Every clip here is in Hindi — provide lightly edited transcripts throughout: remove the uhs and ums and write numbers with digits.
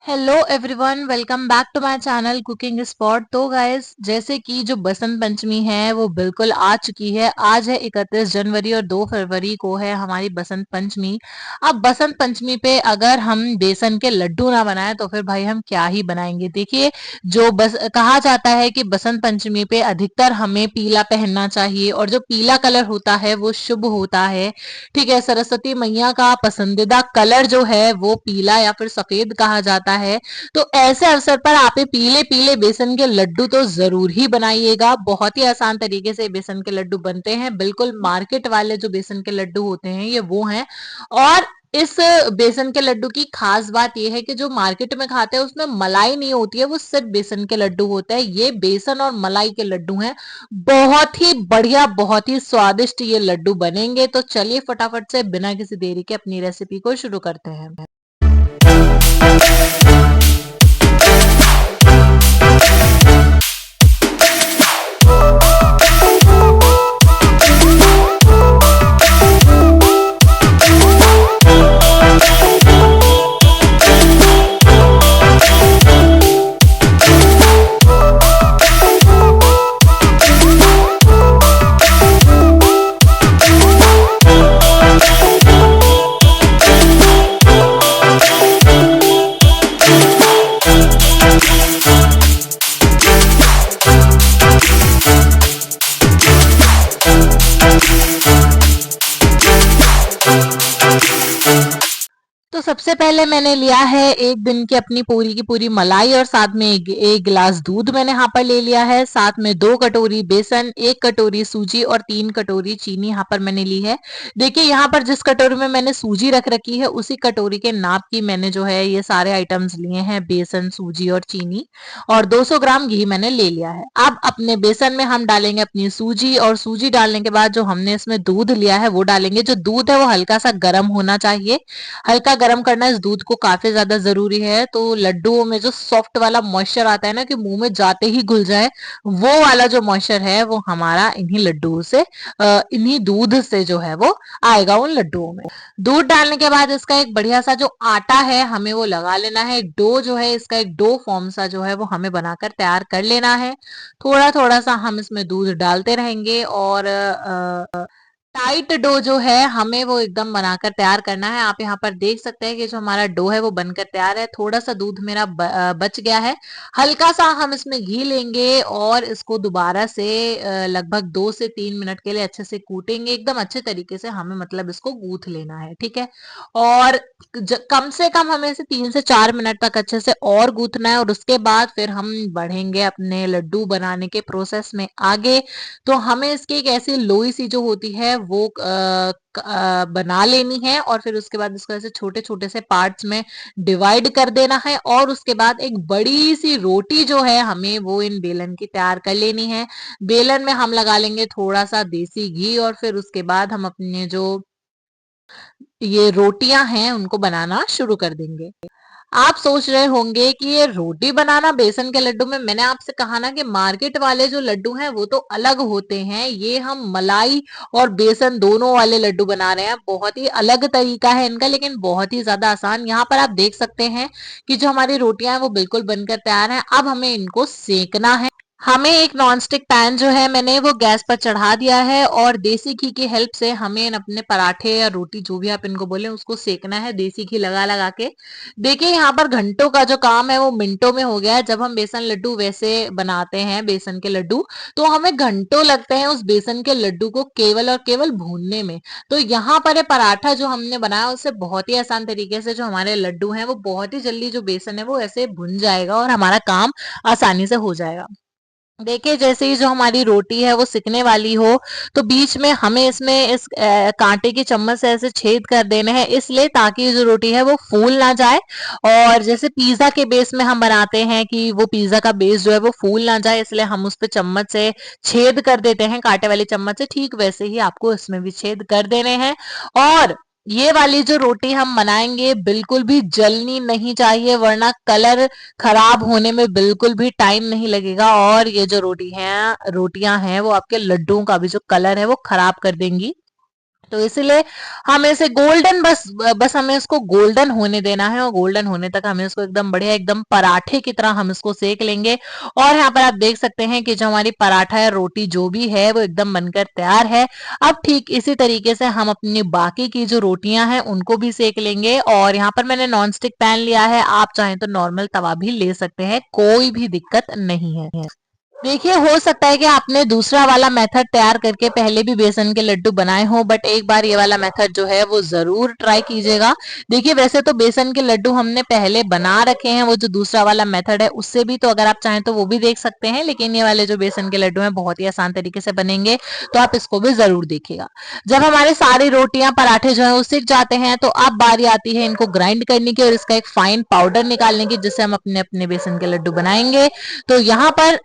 Hello everyone, welcome back to my channel cooking spot. तो गाइस, जैसे कि जो बसंत पंचमी है वो बिल्कुल आ चुकी है। आज है 31 जनवरी और 2 फरवरी को है हमारी बसंत पंचमी। अब बसंत पंचमी पे अगर हम बेसन के लड्डू ना बनाएं तो फिर भाई हम क्या ही बनाएंगे। देखिए, जो बस कहा जाता है कि बसंत पंचमी पे अधिकतर हमें पीला पहनना चाहिए और जो पीला कलर होता है वो शुभ होता है। ठीक है, सरस्वती मैया का पसंदीदा कलर जो है वो पीला या फिर सफेद कहा जाता है। तो ऐसे अवसर पर आप ये पीले पीले बेसन के लड्डू तो जरूर ही बनाइएगा। बहुत ही आसान तरीके से बेसन के लड्डू बनते हैं, बिल्कुल मार्केट वाले जो बेसन के लड्डू होते हैं ये वो हैं। और इस बेसन के लड्डू की खास बात यह है कि जो मार्केट में खाते हैं उसमें मलाई नहीं होती है, वो सिर्फ बेसन के लड्डू होते हैं। ये बेसन और मलाई के लड्डू हैं। बहुत ही बढ़िया, बहुत ही स्वादिष्ट ये लड्डू बनेंगे। तो चलिए फटाफट से बिना किसी देरी के अपनी रेसिपी को शुरू करते हैं। तो सबसे पहले मैंने लिया है एक दिन की पूरी मलाई और साथ में एक गिलास दूध मैंने यहाँ पर ले लिया है। साथ में 2 कटोरी बेसन, 1 कटोरी सूजी और 3 कटोरी चीनी यहाँ पर मैंने ली है। देखिए, यहाँ पर जिस कटोरी में मैंने सूजी रख रखी है उसी कटोरी के नाप की मैंने जो है ये सारे आइटम्स लिए हैं, बेसन, सूजी और चीनी। और 200 ग्राम घी मैंने ले लिया है। अब अपने बेसन में हम डालेंगे अपनी सूजी और सूजी डालने के बाद जो हमने इसमें दूध लिया है वो डालेंगे। जो दूध है वो हल्का सा गर्म होना चाहिए। हल्का गर्म करना इस दूध को काफी ज्यादा जरूरी है। तो लड्डुओं में जो सॉफ्ट वाला मॉइस्चर आता है ना, कि मुंह में जाते ही घुल जाए, वो वाला जो मॉइस्चर है वो हमारा इन्हीं लड्डुओं से, इन्हीं दूध से जो है वो आएगा उन लड्डुओं में। दूध डालने के बाद इसका एक बढ़िया सा जो आटा है हमें वो लगा लेना है। डो जो है इसका एक डो फॉर्म सा जो है वो हमें बनाकर तैयार कर लेना है। थोड़ा थोड़ा सा हम इसमें दूध डालते रहेंगे और टाइट डो जो है हमें वो एकदम बनाकर तैयार करना है। आप यहाँ पर देख सकते हैं कि जो हमारा डो है वो बनकर तैयार है। थोड़ा सा दूध मेरा बच गया है। हल्का सा हम इसमें घी लेंगे और इसको दोबारा से लगभग 2 से 3 मिनट के लिए अच्छे से कूटेंगे। एकदम अच्छे तरीके से हमें मतलब इसको गूथ लेना है, ठीक है। और कम से कम हमें इसे 3 से 4 मिनट तक अच्छे से और गूथना है और उसके बाद फिर हम बढ़ेंगे अपने लड्डू बनाने के प्रोसेस में आगे। तो हमें इसकी एक ऐसी लोई सी जो होती है वो बना लेनी है और फिर उसके बाद इसको ऐसे छोटे छोटे से पार्ट्स में डिवाइड कर देना है। और उसके बाद एक बड़ी सी रोटी जो है हमें वो इन बेलन की तैयार कर लेनी है। बेलन में हम लगा लेंगे थोड़ा सा देसी घी और फिर उसके बाद हम अपने जो ये रोटियां हैं उनको बनाना शुरू कर देंगे। आप सोच रहे होंगे कि ये रोटी बनाना बेसन के लड्डू में, मैंने आपसे कहा ना कि मार्केट वाले जो लड्डू हैं वो तो अलग होते हैं। ये हम मलाई और बेसन दोनों वाले लड्डू बना रहे हैं। बहुत ही अलग तरीका है इनका, लेकिन बहुत ही ज्यादा आसान। यहाँ पर आप देख सकते हैं कि जो हमारी रोटियां हैं वो बिल्कुल बनकर तैयार हैं। अब हमें इनको सेकना है। हमें एक नॉनस्टिक पैन जो है मैंने वो गैस पर चढ़ा दिया है और देसी घी की हेल्प से हमें अपने पराठे या रोटी जो भी आप इनको बोले उसको सेकना है, देसी घी लगा लगा के। देखिए, यहाँ पर घंटों का जो काम है वो मिनटों में हो गया है। जब हम बेसन लड्डू वैसे बनाते हैं बेसन के लड्डू, तो हमें घंटों लगते हैं उस बेसन के लड्डू को केवल और केवल भूनने में। तो यहाँ पर ये पराठा जो हमने बनाया उससे बहुत ही आसान तरीके से जो हमारे लड्डू हैं वो बहुत ही जल्दी जो बेसन है वो ऐसे भुन जाएगा और हमारा काम आसानी से हो जाएगा। देखिए, जैसे ही जो हमारी रोटी है वो सिकने वाली हो तो बीच में हमें इसमें इस कांटे की चम्मच से ऐसे छेद कर देने हैं, इसलिए ताकि जो रोटी है वो फूल ना जाए। और जैसे पिज्जा के बेस में हम बनाते हैं कि वो पिज्जा का बेस जो है वो फूल ना जाए, इसलिए हम उस पे चम्मच से छेद कर देते हैं, कांटे वाली चम्मच से। ठीक वैसे ही आपको इसमें भी छेद कर देने हैं। और ये वाली जो रोटी हम बनाएंगे बिल्कुल भी जलनी नहीं चाहिए, वरना कलर खराब होने में बिल्कुल भी टाइम नहीं लगेगा और ये जो रोटियां हैं वो आपके लड्डुओं का भी जो कलर है वो खराब कर देंगी। तो इसलिए हमें इसे गोल्डन बस बस हमें इसको गोल्डन होने देना है और गोल्डन होने तक हमें इसको एकदम बढ़िया एकदम पराठे की तरह हम इसको सेक लेंगे। और यहाँ पर आप देख सकते हैं कि जो हमारी पराठा या रोटी जो भी है वो एकदम बनकर तैयार है। अब ठीक इसी तरीके से हम अपनी बाकी की जो रोटियां हैं उनको भी सेक लेंगे। और यहाँ पर मैंने नॉन स्टिक पैन लिया है, आप चाहें तो नॉर्मल तवा भी ले सकते हैं, कोई भी दिक्कत नहीं है। देखिए, हो सकता है कि आपने दूसरा वाला मेथड तैयार करके पहले भी बेसन के लड्डू बनाए हों, बट एक बार ये वाला मेथड जो है वो जरूर ट्राई कीजिएगा। देखिए, वैसे तो बेसन के लड्डू हमने पहले बना रखे हैं, वो जो दूसरा वाला मेथड है उससे भी, तो अगर आप चाहें तो वो भी देख सकते हैं, लेकिन ये वाले जो बेसन के लड्डू हैं बहुत ही आसान तरीके से बनेंगे, तो आप इसको भी जरूर देखिएगा। जब हमारे सारी रोटियां पराठे जो है वो सिक जाते हैं, तो अब बारी आती है इनको ग्राइंड करने की और इसका एक फाइन पाउडर निकालने की, जिससे हम अपने अपने बेसन के लड्डू बनाएंगे। तो यहाँ पर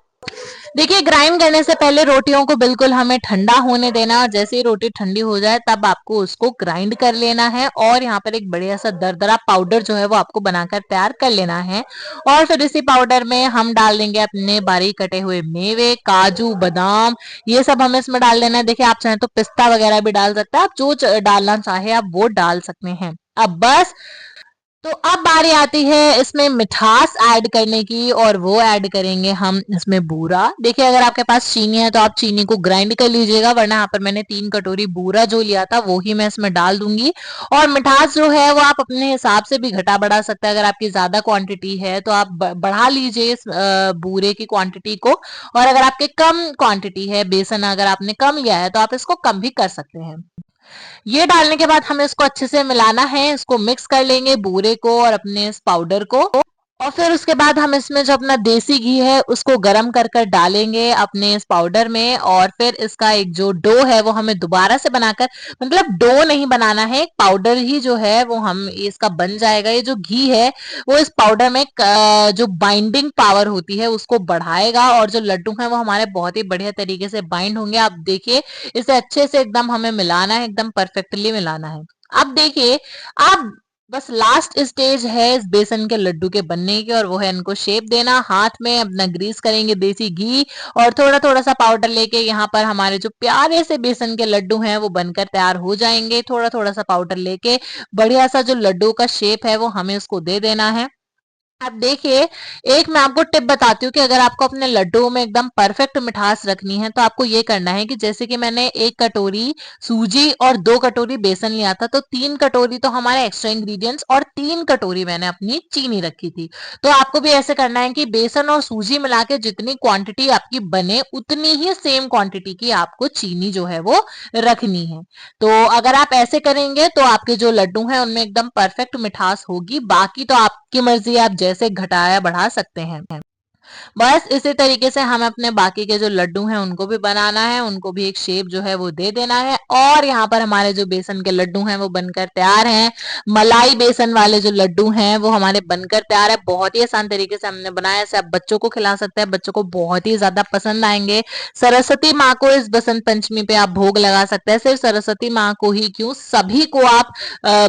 देखिए, ग्राइंड करने से पहले रोटियों को बिल्कुल हमें ठंडा होने देना, और जैसे ही रोटी ठंडी हो जाए तब आपको उसको ग्राइंड कर लेना है। और यहाँ पर एक बढ़िया सा दरदरा पाउडर जो है वो आपको बनाकर तैयार कर लेना है। और फिर इसी पाउडर में हम डाल देंगे अपने बारीक कटे हुए मेवे, काजू, बादाम, ये सब हमें इसमें डाल देना है। देखिए, आप चाहें तो पिस्ता वगैरह भी डाल सकते हैं, आप जो डालना चाहे आप वो डाल सकते हैं। अब बस, तो अब बारी आती है इसमें मिठास ऐड करने की, और वो ऐड करेंगे हम इसमें बूरा। देखिए, अगर आपके पास चीनी है तो आप चीनी को ग्राइंड कर लीजिएगा, वरना यहाँ पर मैंने 3 कटोरी बूरा जो लिया था वो ही मैं इसमें डाल दूंगी। और मिठास जो है वो आप अपने हिसाब से भी घटा बढ़ा सकते हैं। अगर आपकी ज्यादा क्वांटिटी है तो आप बढ़ा लीजिए इस बूरे की क्वांटिटी को, और अगर आपके कम क्वांटिटी है, बेसन अगर आपने कम लिया है, तो आप इसको कम भी कर सकते हैं। ये डालने के बाद हमें इसको अच्छे से मिलाना है, इसको मिक्स कर लेंगे बूरे को और अपने इस पाउडर को। और फिर उसके बाद हम इसमें जो अपना देसी घी है उसको गरम कर कर डालेंगे अपने इस पाउडर में। और फिर इसका एक जो डो है वो हमें दोबारा से बनाकर, मतलब डो नहीं बनाना है, एक पाउडर ही जो है वो हम इसका बन जाएगा। ये जो घी है वो इस पाउडर में जो बाइंडिंग पावर होती है उसको बढ़ाएगा, और जो लड्डू हैं वो हमारे बहुत ही बढ़िया तरीके से बाइंड होंगे। आप देखिए, इसे अच्छे से एकदम हमें मिलाना है, एकदम परफेक्टली मिलाना है। अब देखिए, आप बस लास्ट स्टेज है इस बेसन के लड्डू के बनने की, और वो है इनको शेप देना। हाथ में अपना ग्रीस करेंगे देसी घी, और थोड़ा थोड़ा सा पाउडर लेके यहाँ पर हमारे जो प्यारे से बेसन के लड्डू हैं वो बनकर तैयार हो जाएंगे। थोड़ा थोड़ा सा पाउडर लेके बढ़िया सा जो लड्डू का शेप है वो हमें उसको दे देना है। अब देखिए, एक मैं आपको टिप बताती हूँ कि अगर आपको अपने लड्डुओं में एकदम परफेक्ट मिठास रखनी है तो आपको ये करना है कि जैसे कि मैंने 1 कटोरी सूजी और 2 कटोरी बेसन लिया था, तो 3 कटोरी तो हमारे एक्स्ट्रा इंग्रेडिएंट्स और 3 कटोरी मैंने अपनी चीनी रखी थी। तो आपको भी ऐसे करना है कि बेसन और सूजी मिला के जितनी क्वांटिटी आपकी बने उतनी ही सेम क्वांटिटी की आपको चीनी जो है वो रखनी है। तो अगर आप ऐसे करेंगे तो आपके जो लड्डू हैं उनमें एकदम परफेक्ट मिठास होगी। बाकी तो आपकी मर्जी, आप जैसे घटाया बढ़ा सकते हैं। बस इसी तरीके से हमें अपने बाकी के जो लड्डू हैं उनको भी बनाना है, उनको भी एक शेप जो है वो दे देना है। और यहाँ पर हमारे जो बेसन के लड्डू हैं वो बनकर तैयार हैं। मलाई बेसन वाले जो लड्डू हैं वो हमारे बनकर तैयार है। बहुत ही आसान तरीके से हमने बनाया, इसे आप बच्चों को खिला सकते हैं, बच्चों को बहुत ही ज्यादा पसंद आएंगे। सरस्वती माँ को इस बसंत पंचमी पे आप भोग लगा सकते हैं, सिर्फ सरस्वती माँ को ही क्यों, सभी को आप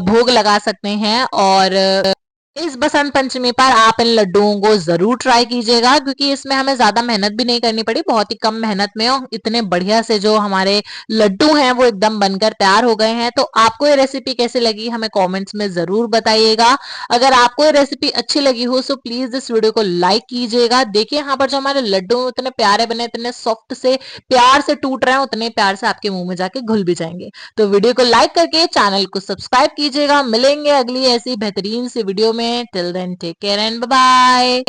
भोग लगा सकते हैं। और इस बसंत पंचमी पर आप इन लड्डुओं को जरूर ट्राई कीजिएगा, क्योंकि इसमें हमें ज्यादा मेहनत भी नहीं करनी पड़ी, बहुत ही कम मेहनत में और इतने बढ़िया से जो हमारे लड्डू हैं वो एकदम बनकर तैयार हो गए हैं। तो आपको ये रेसिपी कैसी लगी हमें कमेंट्स में जरूर बताइएगा। अगर आपको ये रेसिपी अच्छी लगी हो तो प्लीज इस वीडियो को लाइक कीजिएगा। देखिए, यहाँ पर जो हमारे लड्डू इतने प्यारे बने, इतने सॉफ्ट से प्यार से टूट रहे हैं, उतने प्यार से आपके मुंह में जाके घुल भी जाएंगे। तो वीडियो को लाइक करके चैनल को सब्सक्राइब कीजिएगा। मिलेंगे अगली ऐसी बेहतरीन सी वीडियो में। Till then take care and bye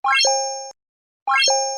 bye.